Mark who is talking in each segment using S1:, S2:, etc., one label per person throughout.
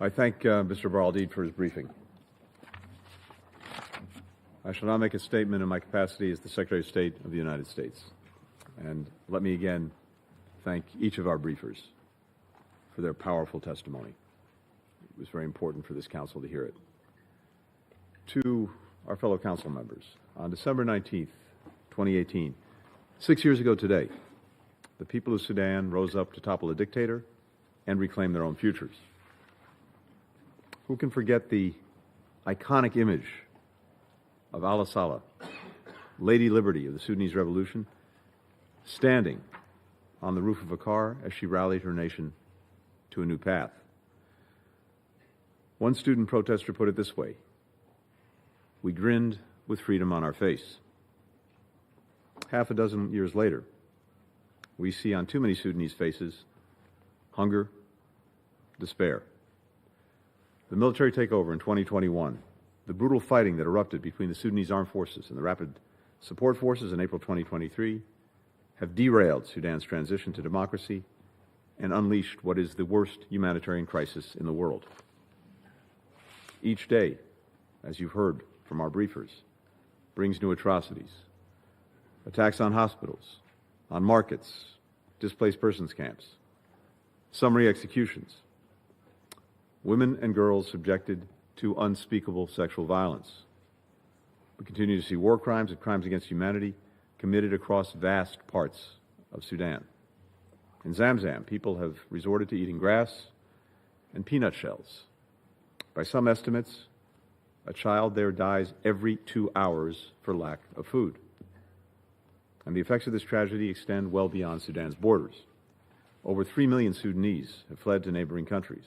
S1: I thank Mr. Baraldid for his briefing. I shall now make a statement in my capacity as the Secretary of State of the United States. And let me again thank each of our briefers for their powerful testimony. It was very important for this Council to hear it. To our fellow Council members, on December 19th, 2018, 6 years ago today, the people of Sudan rose up to topple a dictator and reclaim their own futures. Who can forget the iconic image of Allah Saleh, Lady Liberty of the Sudanese Revolution, standing on the roof of a car as she rallied her nation to a new path? One student protester put it this way: "We grinned with freedom on our face." Half a dozen years later, we see on too many Sudanese faces hunger, despair. The military takeover in 2021, the brutal fighting that erupted between the Sudanese armed forces and the Rapid Support Forces in April 2023 have derailed Sudan's transition to democracy and unleashed what is the worst humanitarian crisis in the world. Each day, as you've heard from our briefers, brings new atrocities: attacks on hospitals, on markets, displaced persons camps, summary executions, women and girls subjected to unspeakable sexual violence. We continue to see war crimes and crimes against humanity committed across vast parts of Sudan. In Zamzam, people have resorted to eating grass and peanut shells. By some estimates, a child there dies every 2 hours for lack of food. And the effects of this tragedy extend well beyond Sudan's borders. Over 3 million Sudanese have fled to neighboring countries.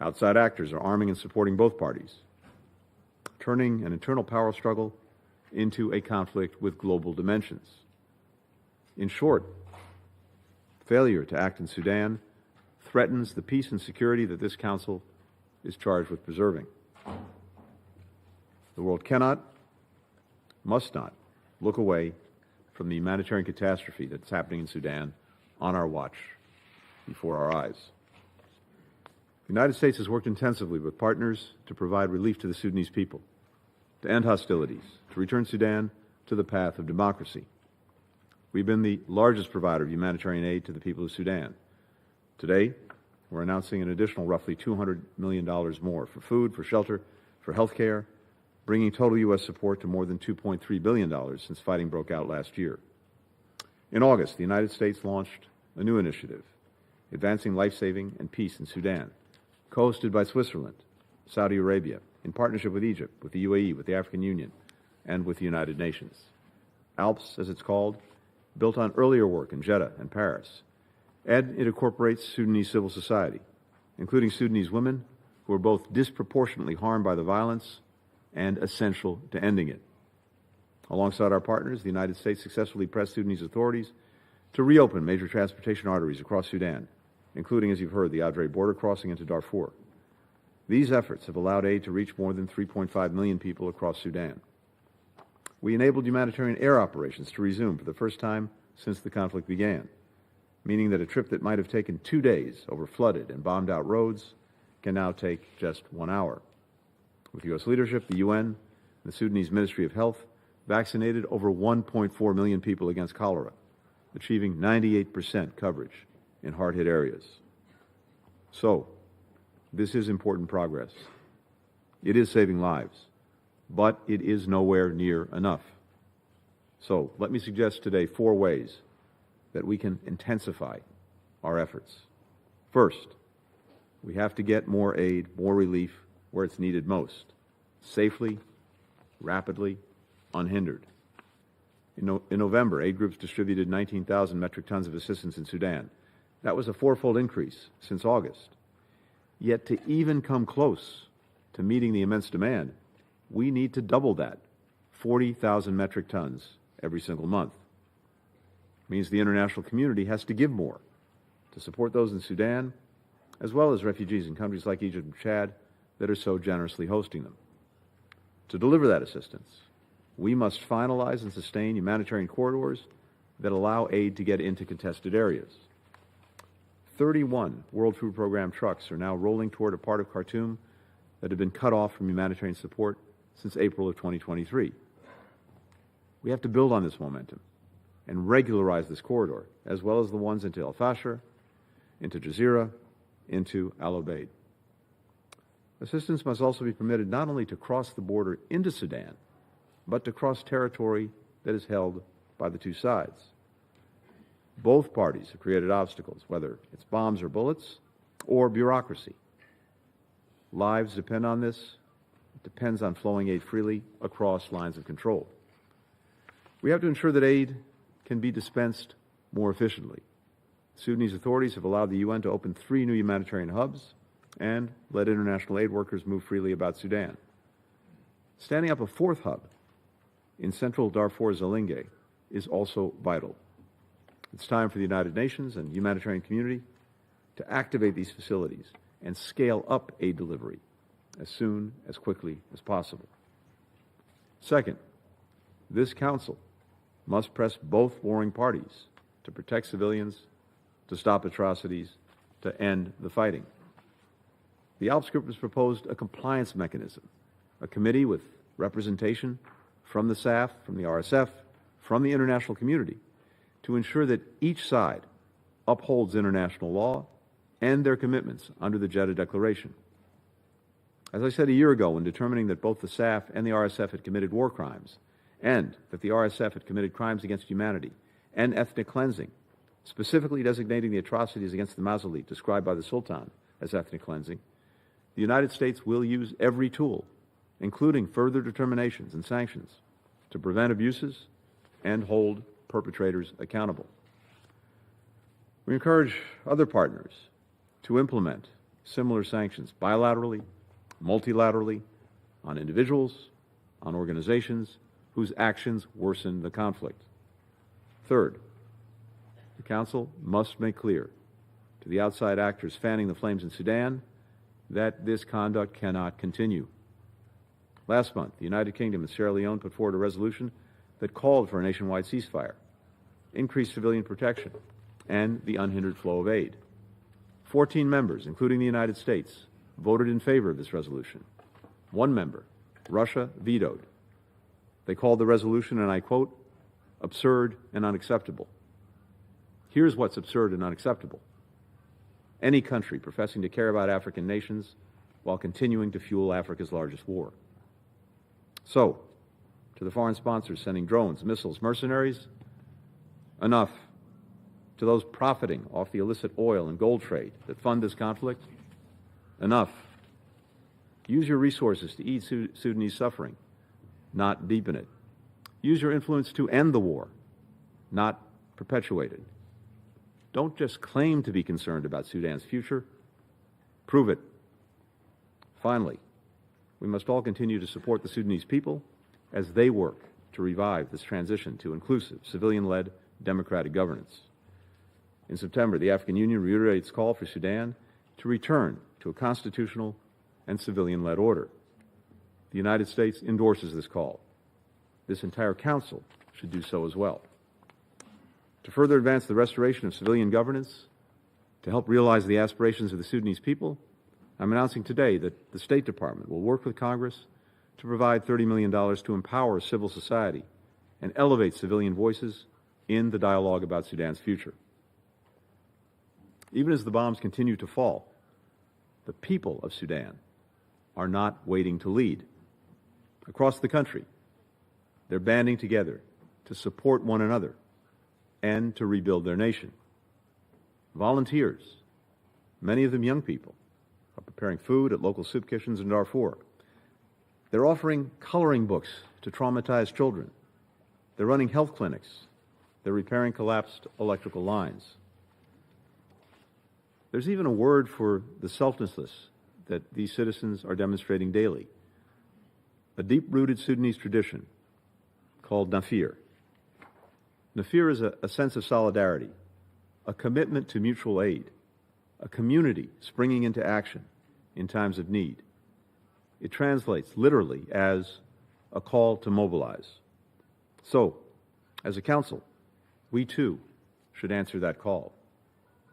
S1: Outside actors are arming and supporting both parties, turning an internal power struggle into a conflict with global dimensions. In short, failure to act in Sudan threatens the peace and security that this Council is charged with preserving. The world cannot, must not, look away from the humanitarian catastrophe that's happening in Sudan on our watch, before our eyes. The United States has worked intensively with partners to provide relief to the Sudanese people, to end hostilities, to return Sudan to the path of democracy. We've been the largest provider of humanitarian aid to the people of Sudan. Today, we're announcing an additional roughly $200 million more for food, for shelter, for health care, bringing total U.S. support to more than $2.3 billion since fighting broke out last year. In August, the United States launched a new initiative, Advancing Life-Saving and Peace in Sudan, co-hosted by Switzerland, Saudi Arabia, in partnership with Egypt, with the UAE, with the African Union, and with the United Nations. ALPS, as it's called, built on earlier work in Jeddah and Paris, and it incorporates Sudanese civil society, including Sudanese women who are both disproportionately harmed by the violence and essential to ending it. Alongside our partners, the United States successfully pressed Sudanese authorities to reopen major transportation arteries across Sudan, including, as you've heard, the Adre border crossing into Darfur. These efforts have allowed aid to reach more than 3.5 million people across Sudan. We enabled humanitarian air operations to resume for the first time since the conflict began, meaning that a trip that might have taken 2 days over flooded and bombed-out roads can now take just 1 hour. With U.S. leadership, the UN, and the Sudanese Ministry of Health vaccinated over 1.4 million people against cholera, achieving 98% coverage in hard-hit areas. So, this is important progress. It is saving lives, but it is nowhere near enough. So, let me suggest today 4 ways that we can intensify our efforts. First, we have to get more aid, more relief where it's needed most, safely, rapidly, unhindered. In November, aid groups distributed 19,000 metric tons of assistance in Sudan. That was a 4-fold increase since August. Yet to even come close to meeting the immense demand, we need to double that, 40,000 metric tons every single month. It means the international community has to give more to support those in Sudan, as well as refugees in countries like Egypt and Chad that are so generously hosting them. To deliver that assistance, we must finalize and sustain humanitarian corridors that allow aid to get into contested areas. 31 World Food Program trucks are now rolling toward a part of Khartoum that had been cut off from humanitarian support since April of 2023. We have to build on this momentum and regularize this corridor, as well as the ones into El Fasher, into Jazeera, into Al Obeid. Assistance must also be permitted not only to cross the border into Sudan, but to cross territory that is held by the two sides. Both parties have created obstacles, whether it's bombs or bullets, or bureaucracy. Lives depend on this. It depends on flowing aid freely across lines of control. We have to ensure that aid can be dispensed more efficiently. Sudanese authorities have allowed the UN to open 3 new humanitarian hubs and let international aid workers move freely about Sudan. Standing up a 4th hub in central Darfur Zalinge is also vital. It's time for the United Nations and the humanitarian community to activate these facilities and scale up aid delivery as soon, as quickly as possible. Second, this Council must press both warring parties to protect civilians, to stop atrocities, to end the fighting. The ALPS Group has proposed a compliance mechanism, a committee with representation from the SAF, from the RSF, from the international community, to ensure that each side upholds international law and their commitments under the Jeddah Declaration. As I said a year ago, when determining that both the SAF and the RSF had committed war crimes, and that the RSF had committed crimes against humanity and ethnic cleansing, specifically designating the atrocities against the Masalit described by the Sultan as ethnic cleansing, the United States will use every tool, including further determinations and sanctions, to prevent abuses and hold perpetrators accountable. We encourage other partners to implement similar sanctions bilaterally, multilaterally, on individuals, on organizations whose actions worsen the conflict. Third, the Council must make clear to the outside actors fanning the flames in Sudan that this conduct cannot continue. Last month, the United Kingdom and Sierra Leone put forward a resolution that called for a nationwide ceasefire, increased civilian protection, and the unhindered flow of aid. 14 members, including the United States, voted in favor of this resolution. 1 member, Russia, vetoed. They called the resolution, and I quote, absurd and unacceptable. Here's what's absurd and unacceptable. Any country professing to care about African nations while continuing to fuel Africa's largest war. So, to the foreign sponsors sending drones, missiles, mercenaries, enough. To those profiting off the illicit oil and gold trade that fund this conflict, enough. Use your resources to ease Sudanese suffering, not deepen it. Use your influence to end the war, not perpetuate it. Don't just claim to be concerned about Sudan's future, prove it. Finally, we must all continue to support the Sudanese people as they work to revive this transition to inclusive, civilian-led democratic governance. In September, the African Union reiterated its call for Sudan to return to a constitutional and civilian-led order. The United States endorses this call. This entire Council should do so as well. To further advance the restoration of civilian governance, to help realize the aspirations of the Sudanese people, I'm announcing today that the State Department will work with Congress to provide $30 million to empower civil society and elevate civilian voices in the dialogue about Sudan's future. Even as the bombs continue to fall, the people of Sudan are not waiting to lead. Across the country, they're banding together to support one another and to rebuild their nation. Volunteers, many of them young people, are preparing food at local soup kitchens in Darfur. They're offering coloring books to traumatized children. They're running health clinics. They're repairing collapsed electrical lines. There's even a word for the selflessness that these citizens are demonstrating daily. A deep-rooted Sudanese tradition called nafir. Nafir is a sense of solidarity, a commitment to mutual aid, a community springing into action in times of need. It translates literally as a call to mobilize. So, as a council, we too should answer that call.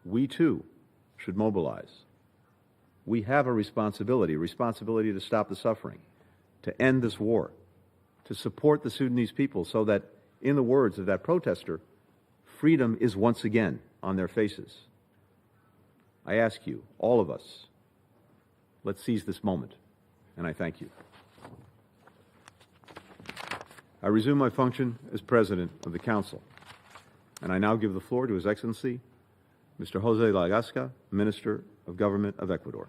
S1: We too should mobilize. We have a responsibility to stop the suffering, to end this war, to support the Sudanese people so that, in the words of that protester, freedom is once again on their faces. I ask you, all of us, let's seize this moment, and I thank you. I resume my function as President of the Council, and I now give the floor to His Excellency, Mr. Jose Lagasca, Minister of Government of Ecuador.